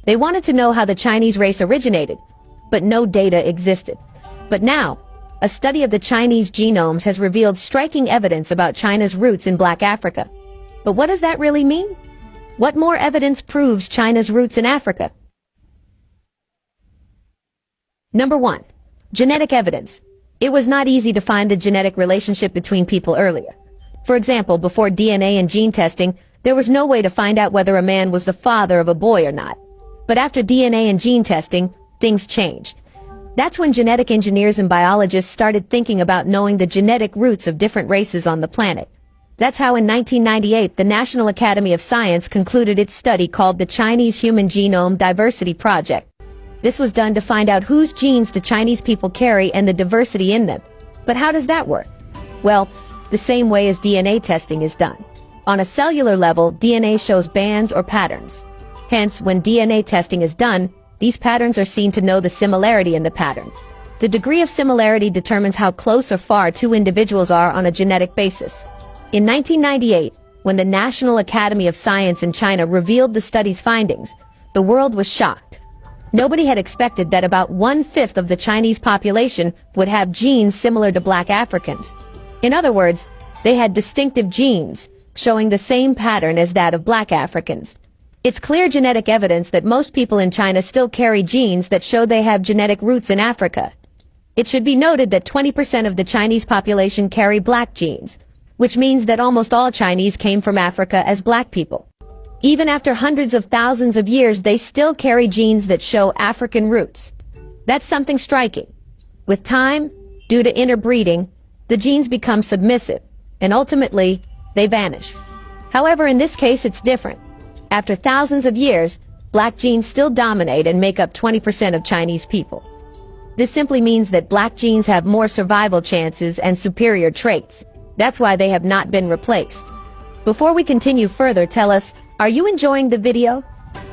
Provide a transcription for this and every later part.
They wanted to know how the Chinese race originated, but no data existed. But now, a study of the Chinese genomes has revealed striking evidence about China's roots in Black Africa. But what does that really mean? What more evidence proves China's roots in Africa? Number 1. Genetic evidence. It was not easy to find the genetic relationship between people earlier. For example, before DNA and gene testing, there was no way to find out whether a man was the father of a boy or not. But after DNA and gene testing, things changed. That's when genetic engineers and biologists started thinking about knowing the genetic roots of different races on the planet. That's how in 1998 the National Academy of Science concluded its study called the Chinese Human Genome Diversity Project. This was done to find out whose genes the Chinese people carry and the diversity in them. But how does that work? Well, the same way as DNA testing is done. On a cellular level, DNA shows bands or patterns. Hence, when DNA testing is done, these patterns are seen to know the similarity in the pattern. The degree of similarity determines how close or far two individuals are on a genetic basis. In 1998, when the National Academy of Science in China revealed the study's findings, the world was shocked. Nobody had expected that about 1/5 of the Chinese population would have genes similar to Black Africans. In other words, they had distinctive genes, showing the same pattern as that of Black Africans. It's clear genetic evidence that most people in China still carry genes that show they have genetic roots in Africa. It should be noted that 20% of the Chinese population carry Black genes, which means that almost all Chinese came from Africa as Black people. Even after hundreds of thousands of years, they still carry genes that show African roots. That's something striking. With time, due to interbreeding, the genes become submissive, and ultimately, they vanish. However, in this case, it's different. After thousands of years, Black genes still dominate and make up 20% of Chinese people. This simply means that Black genes have more survival chances and superior traits. That's why they have not been replaced. Before we continue further, tell us, are you enjoying the video?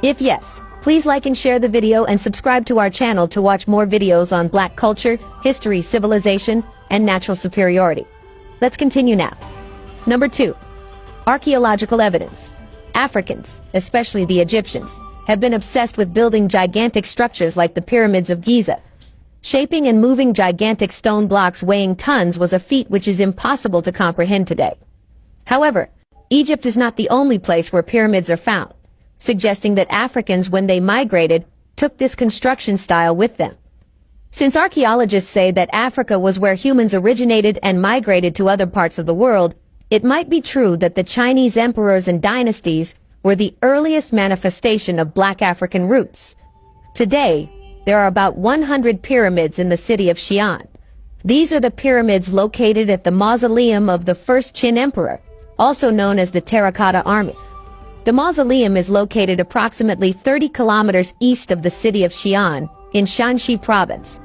If yes, please like and share the video and subscribe to our channel to watch more videos on Black culture, history, civilization, and natural superiority. Let's continue now. Number 2. Archaeological evidence. Africans, especially the Egyptians, have been obsessed with building gigantic structures like the pyramids of Giza. Shaping and moving gigantic stone blocks weighing tons was a feat which is impossible to comprehend today. However, Egypt is not the only place where pyramids are found, suggesting that Africans, when they migrated, took this construction style with them. Since archaeologists say that Africa was where humans originated and migrated to other parts of the world, it might be true that the Chinese emperors and dynasties were the earliest manifestation of Black African roots. Today, there are about 100 pyramids in the city of Xi'an. These are the pyramids located at the mausoleum of the first Qin emperor, also known as the Terracotta Army. The mausoleum is located approximately 30 kilometers east of the city of Xi'an, in Shanxi province.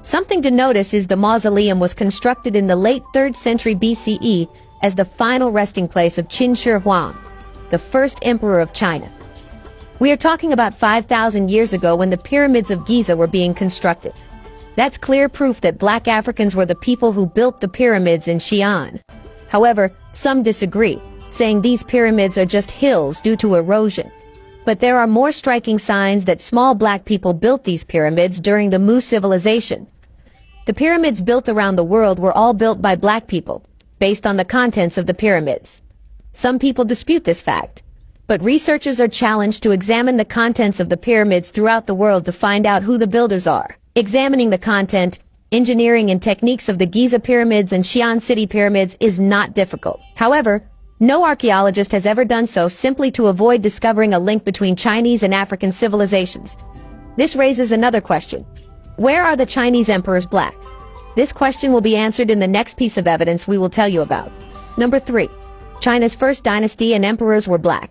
Something to notice is the mausoleum was constructed in the late 3rd century BCE as the final resting place of Qin Shi Huang, the first emperor of China. We are talking about 5,000 years ago when the pyramids of Giza were being constructed. That's clear proof that Black Africans were the people who built the pyramids in Xi'an. However, some disagree, saying these pyramids are just hills due to erosion. But there are more striking signs that small Black people built these pyramids during the Mu civilization. The pyramids built around the world were all built by Black people, based on the contents of the pyramids. Some people dispute this fact, but researchers are challenged to examine the contents of the pyramids throughout the world to find out who the builders are. Examining the content, engineering and techniques of the Giza pyramids and Xi'an city pyramids is not difficult. However, no archaeologist has ever done so simply to avoid discovering a link between Chinese and African civilizations. This raises another question. Where are the Chinese emperors Black? This question will be answered in the next piece of evidence we will tell you about. Number 3. China's first dynasty and emperors were Black.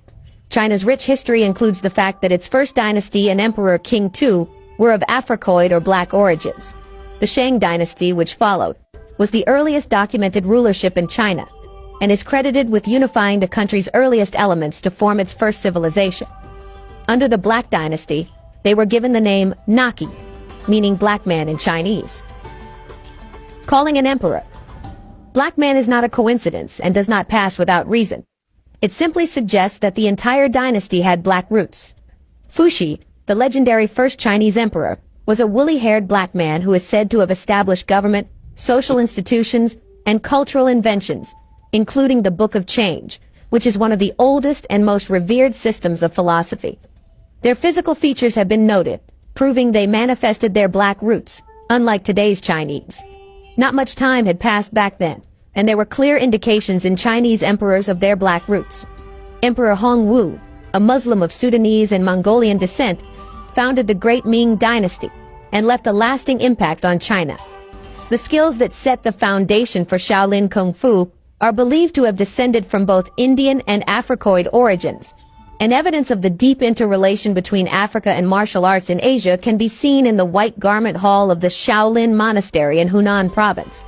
China's rich history includes the fact that its first dynasty and emperor King Tu were of Africoid or Black origins. The Shang dynasty, which followed, was the earliest documented rulership in China, and is credited with unifying the country's earliest elements to form its first civilization. Under the Black dynasty, they were given the name Naqi, meaning black man in Chinese. Calling an emperor. Black man is not a coincidence and does not pass without reason. It simply suggests that the entire dynasty had Black roots. Fuxi, the legendary first Chinese emperor, was a woolly-haired black man who is said to have established government, social institutions, and cultural inventions, including the Book of Change, which is one of the oldest and most revered systems of philosophy. Their physical features have been noted, proving they manifested their black roots, unlike today's Chinese. Not much time had passed back then, and there were clear indications in Chinese emperors of their black roots. Emperor Hongwu, a Muslim of Sudanese and Mongolian descent, founded the Great Ming Dynasty and left a lasting impact on China. The skills that set the foundation for Shaolin Kung Fu are believed to have descended from both Indian and Africoid origins, and evidence of the deep interrelation between Africa and martial arts in Asia can be seen in the White Garment Hall of the Shaolin Monastery in Hunan Province.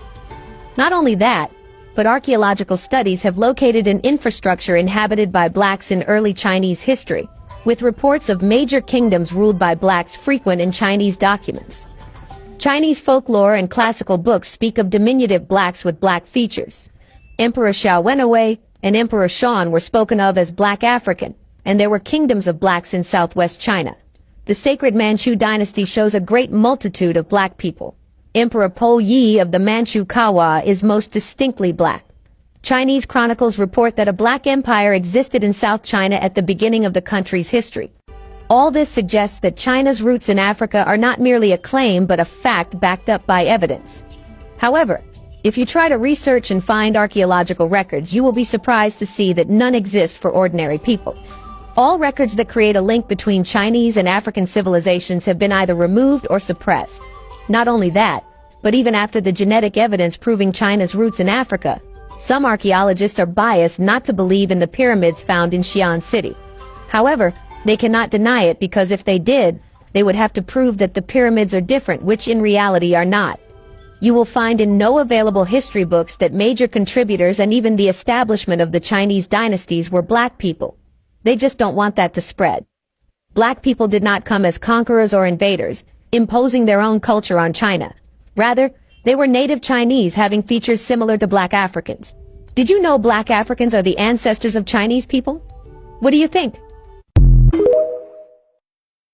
Not only that, but archaeological studies have located an infrastructure inhabited by blacks in early Chinese history, with reports of major kingdoms ruled by blacks frequent in Chinese documents. Chinese folklore and classical books speak of diminutive blacks with black features. Emperor Xiao Wenwei and Emperor Shan were spoken of as black African, and there were kingdoms of blacks in southwest China. The sacred Manchu dynasty shows a great multitude of black people. Emperor Po Yi of the Manchu Kawa is most distinctly black. Chinese chronicles report that a black empire existed in South China at the beginning of the country's history. All this suggests that China's roots in Africa are not merely a claim but a fact backed up by evidence. However, if you try to research and find archaeological records, you will be surprised to see that none exist for ordinary people. All records that create a link between Chinese and African civilizations have been either removed or suppressed. Not only that, but even after the genetic evidence proving China's roots in Africa, some archaeologists are biased not to believe in the pyramids found in Xi'an City. However, they cannot deny it because if they did, they would have to prove that the pyramids are different, which in reality are not. You will find in no available history books that major contributors and even the establishment of the Chinese dynasties were black people. They just don't want that to spread. Black people did not come as conquerors or invaders, imposing their own culture on China. Rather, they were native Chinese having features similar to black Africans. Did you know black Africans are the ancestors of Chinese people? What do you think?